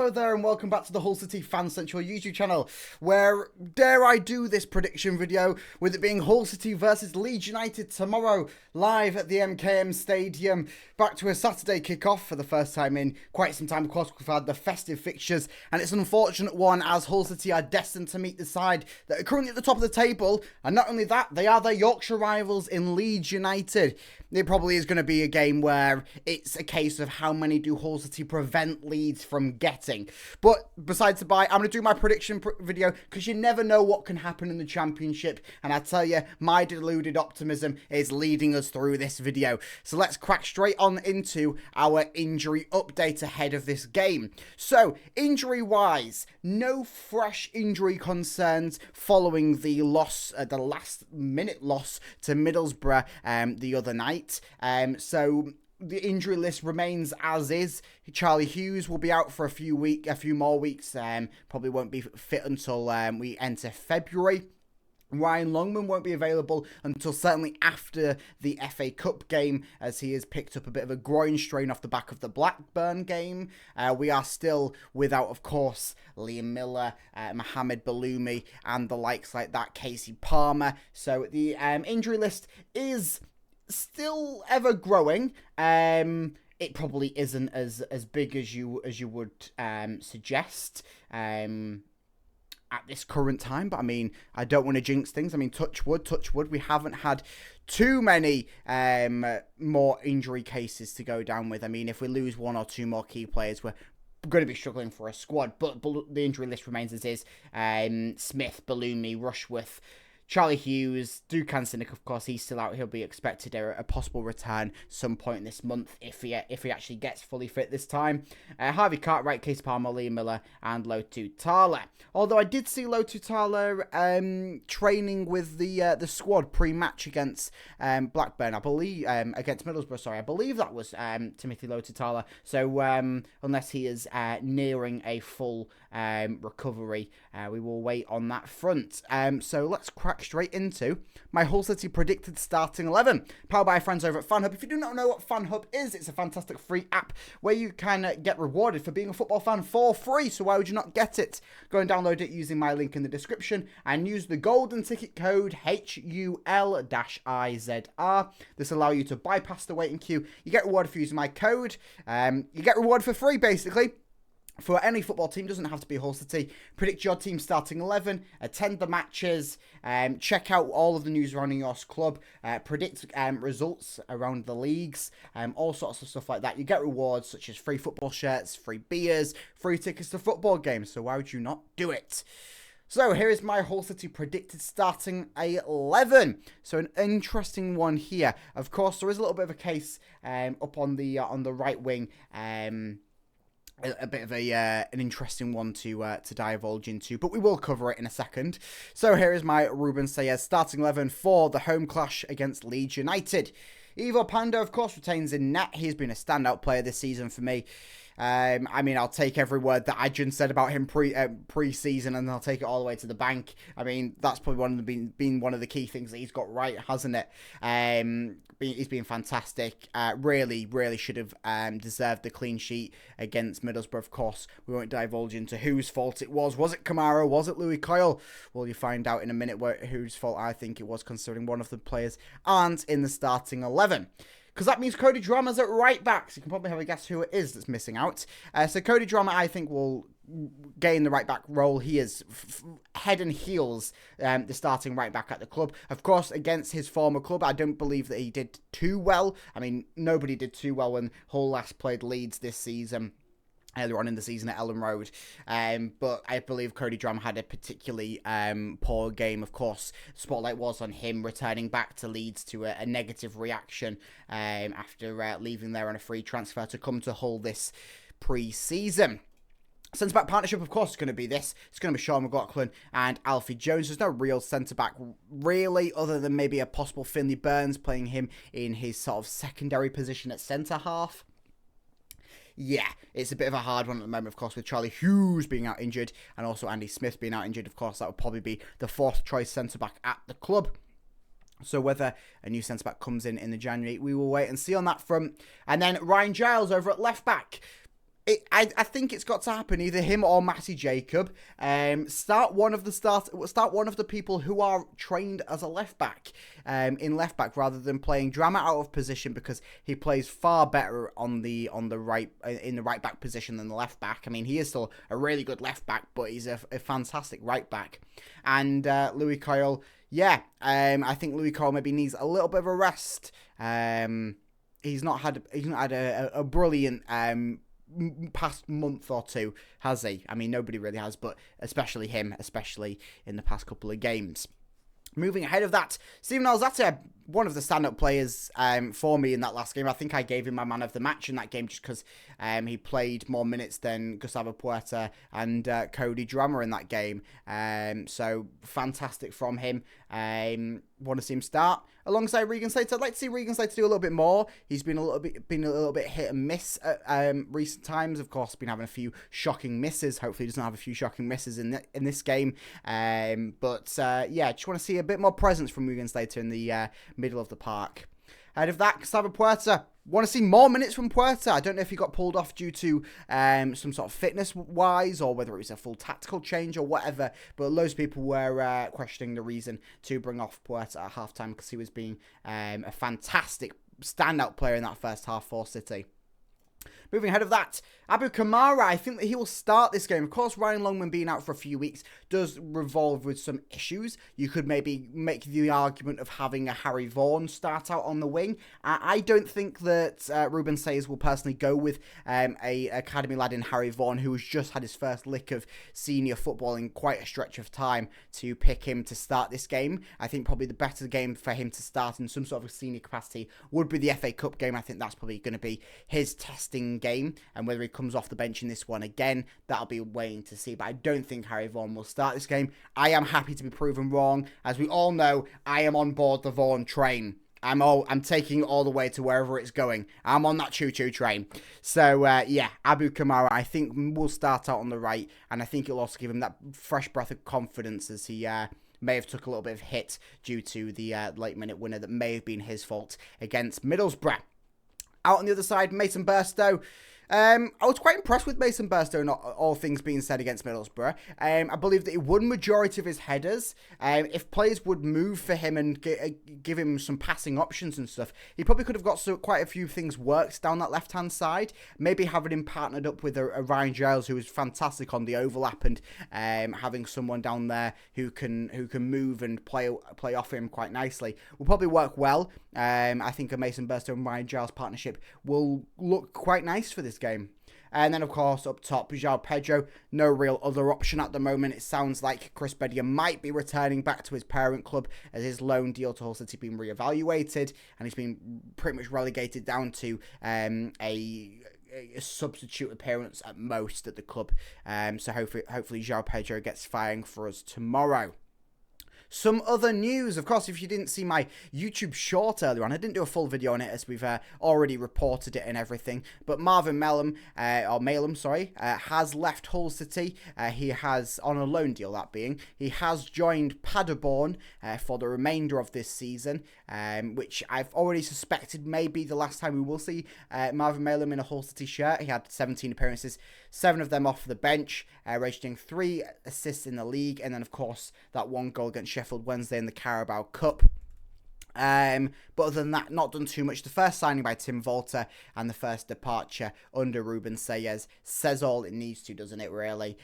Hello there and welcome back to the HullCityFanCentral YouTube channel, where dare I do this prediction video with it being Hull City versus Leeds United tomorrow live at the MKM Stadium, back to a Saturday kickoff for the first time in quite some time. Of course, we've had the festive fixtures and it's an unfortunate one as Hull City are destined to meet the side that are currently at the top of the table, and not only that, they are their Yorkshire rivals in Leeds United. It probably is going to be a game where it's a case of how many do Hull City prevent Leeds from getting. But besides the bye, I'm going to do my prediction video because you never know what can happen in the Championship. And I tell you, my deluded optimism is leading us through this video. So let's crack straight on into our injury update ahead of this game. So, injury-wise, no fresh injury concerns following the loss, the last-minute loss to Middlesbrough the other night. So the injury list remains as is. Charlie Hughes will be out for a few more weeks. Probably won't be fit until we enter February. Ryan Longman won't be available until certainly after the FA Cup game, as he has picked up a bit of a groin strain off the back of the Blackburn game. We are still without, of course, Liam Miller, Mohamed Baloumi, and the likes like that, Casey Palmer. So the injury list is still ever growing. It probably isn't as big as you would suggest at this current time, but I mean, I don't want to jinx things. I mean, touch wood, we haven't had too many more injury cases to go down with. I mean, if we lose one or two more key players, we're going to be struggling for a squad, but the injury list remains as is. Smith, Baloumi, Rushworth, Charlie Hughes, Dukan Sinek, of course, he's still out. He'll be expected a possible return some point this month if he actually gets fully fit this time. Harvey Cartwright, Casey Palmer, Liam Miller, and Lotu Tala. Although I did see Lotu Tala training with the squad pre-match against Blackburn, I believe, against Middlesbrough. Sorry, I believe that was Timothy Lotu Tala. So unless he is nearing a full recovery, we will wait on that front. So let's crack straight into my Hull City predicted starting 11, powered by our friends over at Fanhub. If you do not know what Fanhub is, it's a fantastic free app where you can get rewarded for being a football fan for free. So why would you not get it? Go and download it using my link in the description and use the golden ticket code HUL-IZR. This will allow you to bypass the waiting queue. You get rewarded for using my code. You get rewarded for free, basically. For any football team, doesn't have to be Hull City. Predict your team starting 11, attend the matches, check out all of the news surrounding your club, predict results around the leagues, all sorts of stuff like that. You get rewards such as free football shirts, free beers, free tickets to football games, so why would you not do it? So here is my Hull City predicted starting 11. So an interesting one here. Of course, there is a little bit of a case up on the right wing. A bit of an interesting one to divulge into, but we will cover it in a second. So here is my Ruben Sayers starting 11 for the home clash against Leeds United. Ivo Pando, of course, retains in net. He's been a standout player this season for me. I mean, I'll take every word that Adrian said about him pre-season, and I'll take it all the way to the bank. I mean, that's probably been one of the key things that he's got right, hasn't it? He's been fantastic. Really should have deserved the clean sheet against Middlesbrough. Of course, we won't divulge into whose fault it was. Was it Kamara? Was it Louis Coyle? Well, you find out in a minute whose fault I think it was, considering one of the players aren't in the starting 11. Because that means Cody Drama's at right back. So you can probably have a guess who it is that's missing out. So Cody Drama, I think, will gain the right back role. He is head and heels the starting right back at the club. Of course, against his former club, I don't believe that he did too well. I mean, nobody did too well when Hull last played Leeds this season. Earlier on in the season at Ellen Road. But I believe Cody Drum had a particularly poor game. Of course, spotlight was on him returning back to Leeds to a negative reaction after leaving there on a free transfer to come to Hull this pre-season. Centre-back partnership, of course, is going to be this. It's going to be Sean McLaughlin and Alfie Jones. There's no real centre-back, really, other than maybe a possible Finley Burns, playing him in his sort of secondary position at centre-half. Yeah, it's a bit of a hard one at the moment, of course, with Charlie Hughes being out injured and also Andy Smith being out injured. Of course, that would probably be the fourth choice centre-back at the club. So whether a new centre-back comes in the January, we will wait and see on that front. And then Ryan Giles over at left-back. I think it's got to happen. Either him or Matty Jacob. Start one of the people who are trained as a left back. In left back rather than playing Drama out of position, because he plays far better on the right in the right back position than the left back. I mean, he is still a really good left back, but he's a fantastic right back. And Louis Coyle, yeah, I think Louis Coyle maybe needs a little bit of a rest. He's not had a brilliant past month or two, has he? I mean, nobody really has, but especially him, especially in the past couple of games. Moving ahead of that, Steven Alzate, one of the stand-up players for me in that last game. I think I gave him my man of the match in that game just because he played more minutes than Gustavo Puerta and Cody Drama in that game. So fantastic from him. Want to see him start alongside Regan Slater. I'd like to see Regan Slater do a little bit more. He's been a little bit hit and miss at recent times. Of course, been having a few shocking misses. Hopefully, he doesn't have a few shocking misses in this game. But yeah, just want to see a bit more presence from Regan Slater in the middle of the park. Ahead of that, Gustavo Puerta. Want to see more minutes from Puerta. I don't know if he got pulled off due to some sort of fitness-wise, or whether it was a full tactical change or whatever, but loads of people were questioning the reason to bring off Puerta at halftime, because he was being a fantastic standout player in that first half for City. Moving ahead of that, Abu Kamara, I think that he will start this game. Of course, Ryan Longman being out for a few weeks does revolve with some issues. You could maybe make the argument of having a Harry Vaughan start out on the wing. I don't think that Ruben Sayers will personally go with a academy lad in Harry Vaughan, who has just had his first lick of senior football in quite a stretch of time, to pick him to start this game. I think probably the better game for him to start in some sort of a senior capacity would be the FA Cup game. I think that's probably going to be his testing game, and whether he comes off the bench in this one again, that'll be waiting to see. But I don't think Harry Vaughan will start this game. I am happy to be proven wrong. As we all know, I am on board the Vaughan train. I'm taking it all the way to wherever it's going. I'm on that choo-choo train. So, yeah, Abu Kamara, I think, will start out on the right, and I think it'll also give him that fresh breath of confidence, as he may have took a little bit of hit due to the late-minute winner that may have been his fault against Middlesbrough. Out on the other side, Mason Burstow. I was quite impressed with Mason Burstow, not all things being said, against Middlesbrough. I believe that he won majority of his headers. If players would move for him and give him some passing options and stuff, he probably could have got quite a few things worked down that left-hand side. Maybe having him partnered up with a Ryan Giles, who is fantastic on the overlap, and having someone down there who can move and play off him quite nicely will probably work well. I think a Mason Burstow and Ryan Giles partnership will look quite nice for this game. And then, of course, up top, João Pedro. No real other option at the moment. It sounds like Chris Bedia might be returning back to his parent club, as his loan deal to Hull City has been reevaluated, and he's been pretty much relegated down to a substitute appearance at most at the club. So hopefully João Pedro gets firing for us tomorrow. Some other news, of course, if you didn't see my YouTube short earlier on, I didn't do a full video on it, as we've already reported it and everything, but Marvin Malum, has left Hull City. He has, on a loan deal that being, he has joined Paderborn for the remainder of this season, which I've already suspected may be the last time we will see Marvin Malum in a Hull City shirt. He had 17 appearances, 7 of them off the bench, registering 3 assists in the league, and then, of course, that 1 goal against Sheffield Wednesday in the Carabao Cup. But other than that, not done too much. The first signing by Tim Volta and the first departure under Ruben Sayers says all it needs to, doesn't it, really?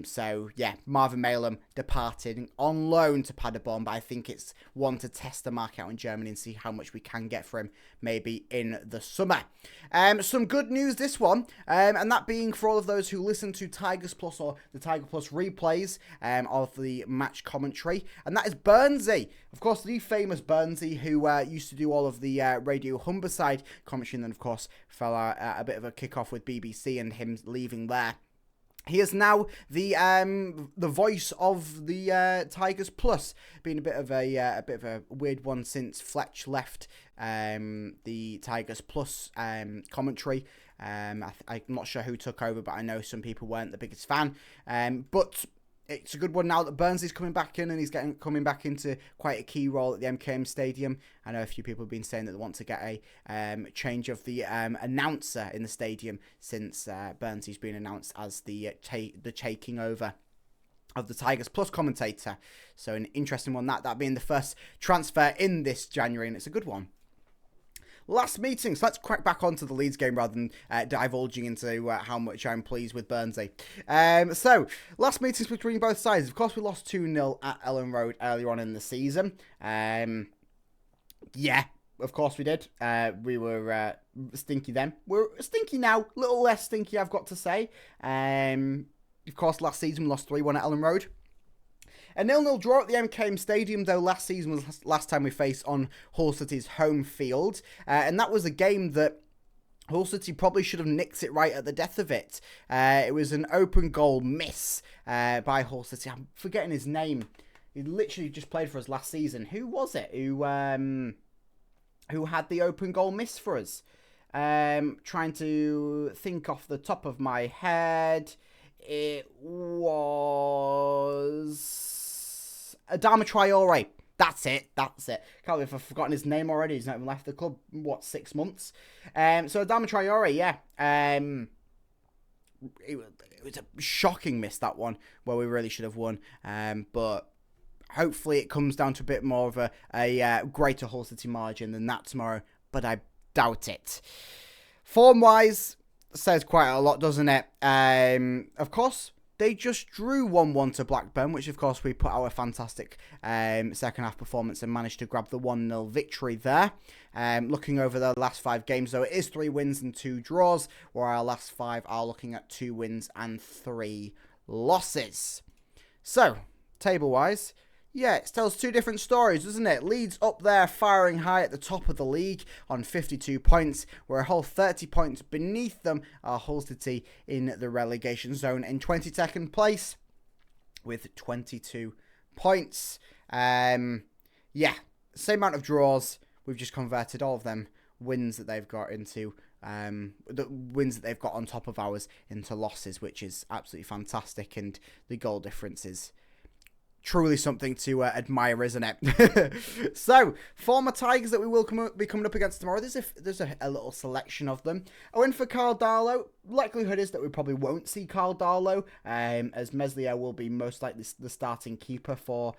So, yeah, Marvin Malum departed on loan to Paderborn, but I think it's one to test the market out in Germany and see how much we can get for him maybe in the summer. Some good news this one, and that being for all of those who listen to Tigers Plus or the Tiger Plus replays of the match commentary, and that is Burnsy. Of course, the famous Burnsy, who used to do all of the Radio Humberside commentary, and then, of course, fell a bit of a kick-off with BBC and him leaving there. He is now the voice of the Tigers Plus, being a bit of a weird one since Fletch left the Tigers Plus commentary. I'm not sure who took over, but I know some people weren't the biggest fan. But it's a good one now that Burnsley's coming back in and he's coming back into quite a key role at the MKM Stadium. I know a few people have been saying that they want to get a change of the announcer in the stadium since Burnsley's been announced as the taking over of the Tigers plus commentator. So an interesting one, that being the first transfer in this January, and it's a good one. Last meeting, so let's crack back onto the Leeds game rather than divulging into how much I'm pleased with Burnsley. So, last meetings between both sides. Of course, we lost 2-0 at Ellen Road earlier on in the season. Yeah, of course we did. We were stinky then. We're stinky now. A little less stinky, I've got to say. Of course, last season we lost 3-1 at Ellen Road. A 0-0 draw at the MKM Stadium, though, last season was last time we faced on Hull City's home field. And that was a game that Hull City probably should have nicked it right at the death of it. It was an open goal miss by Hull City. I'm forgetting his name. He literally just played for us last season. Who was it who had the open goal miss for us? Trying to think off the top of my head. It was Adama Traore. That's it. Can't believe I've forgotten his name already. He's not even left the club, 6 months? So Adama Traore, yeah. It was a shocking miss, that one, where we really should have won. But hopefully it comes down to a bit more of a greater Hull City margin than that tomorrow. But I doubt it. Form-wise, says quite a lot, doesn't it? Of course, they just drew 1-1 to Blackburn, which of course we put our fantastic second half performance and managed to grab the 1-0 victory there. Looking over the last 5 games, though, it is 3 wins and 2 draws, where our last 5 are looking at 2 wins and 3 losses. So, table-wise, yeah, it tells 2 different stories, doesn't it? Leeds up there firing high at the top of the league on 52 points. We're a whole 30 points beneath them, our Hull City in the relegation zone in 22nd place with 22 points. Yeah, same amount of draws. We've just converted all of them wins that they've got into the wins that they've got on top of ours into losses, which is absolutely fantastic, and the goal difference is truly something to admire, isn't it? So, former Tigers that we will be coming up against tomorrow. There's a little selection of them. I went for Carl Darlow. Likelihood is that we probably won't see Carl Darlow, as Meslier will be most likely the starting keeper for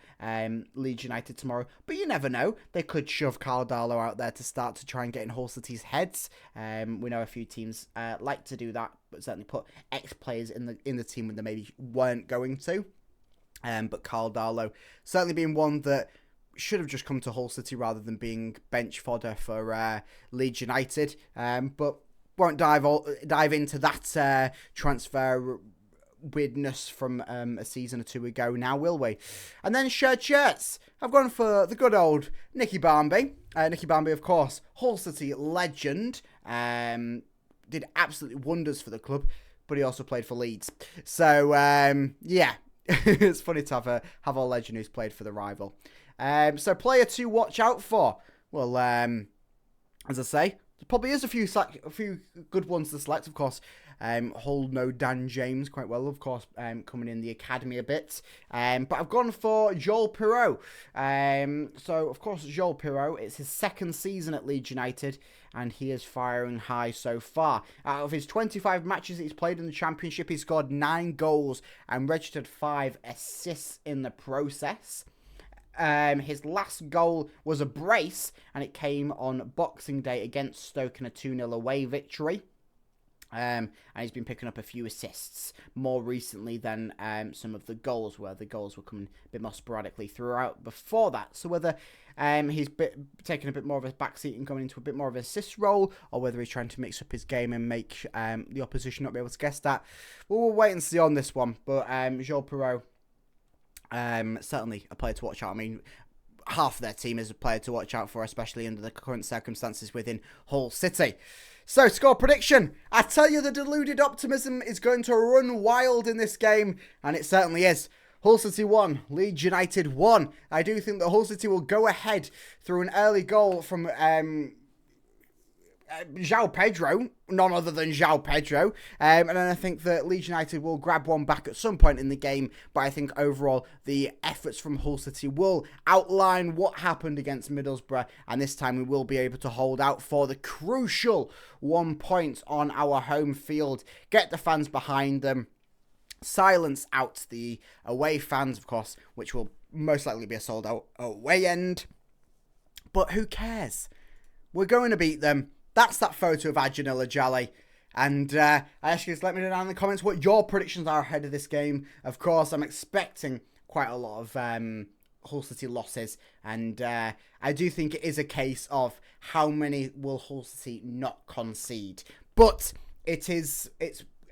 Leeds United tomorrow. But you never know. They could shove Carl Darlow out there to start to try and get in Hull City's heads. We know a few teams like to do that, but certainly put ex-players in the team when they maybe weren't going to. But Carl Darlow certainly being one that should have just come to Hull City rather than being bench fodder for Leeds United. But won't dive into that transfer weirdness from a season or 2 ago now, will we? And then shared shirts. I've gone for the good old Nicky Barmby. Nicky Barmby, of course, Hull City legend. Did absolutely wonders for the club, but he also played for Leeds. So, yeah. It's funny to have a legend who's played for the rival. So player to watch out for. Well, as I say, there probably is a few good ones to select. Of course, Hull know Dan James quite well. Of course, coming in the academy a bit. But I've gone for Joel Pirot. So of course, Joel Pirot. It's his 2nd season at Leeds United, and he is firing high so far. Out of his 25 matches that he's played in the Championship, he scored 9 goals and registered 5 assists in the process. His last goal was a brace, and it came on Boxing Day against Stoke in a 2-0 away victory. And he's been picking up a few assists more recently than some of the goals, where the goals were coming a bit more sporadically throughout before that. So whether he's taking a bit more of a backseat and going into a bit more of an assist role, or whether he's trying to mix up his game and make the opposition not be able to guess that, we'll wait and see on this one. But Joel Pirot, certainly a player to watch out. I mean, half of their team is a player to watch out for, especially under the current circumstances within Hull City. So, score prediction. I tell you, the deluded optimism is going to run wild in this game, and it certainly is. Hull City 1, Leeds United 1. I do think that Hull City will go ahead through an early goal from João Pedro, none other than João Pedro. And then I think that Leeds United will grab one back at some point in the game. But I think overall the efforts from Hull City will outline what happened against Middlesbrough. And this time we will be able to hold out for the crucial 1 point on our home field. Get the fans behind them. Silence out the away fans, of course, which will most likely be a sold out away end. But who cares? We're going to beat them. That's that photo of Adjanilla Jali. And I ask you to let me know down in the comments what your predictions are ahead of this game. Of course, I'm expecting quite a lot of Hull City losses. And I do think it is a case of how many will Hull City not concede. But it's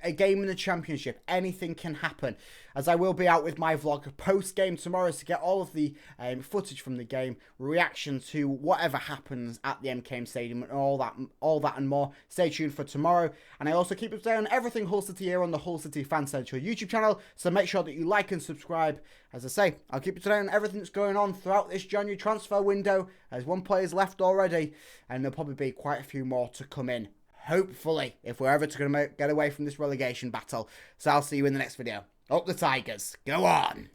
a game in the Championship. Anything can happen, as I will be out with my vlog post-game tomorrow to get all of the footage from the game, reaction to whatever happens at the MKM Stadium, and all that and more. Stay tuned for tomorrow, and I also keep up to date on everything Hull City here on the HullCityFanCentral YouTube channel, so make sure that you like and subscribe. As I say, I'll keep you up to date on everything that's going on throughout this January transfer window, as one player's left already, and there'll probably be quite a few more to come in. Hopefully, if we're ever going to get away from this relegation battle. So I'll see you in the next video. Up the Tigers. Go on.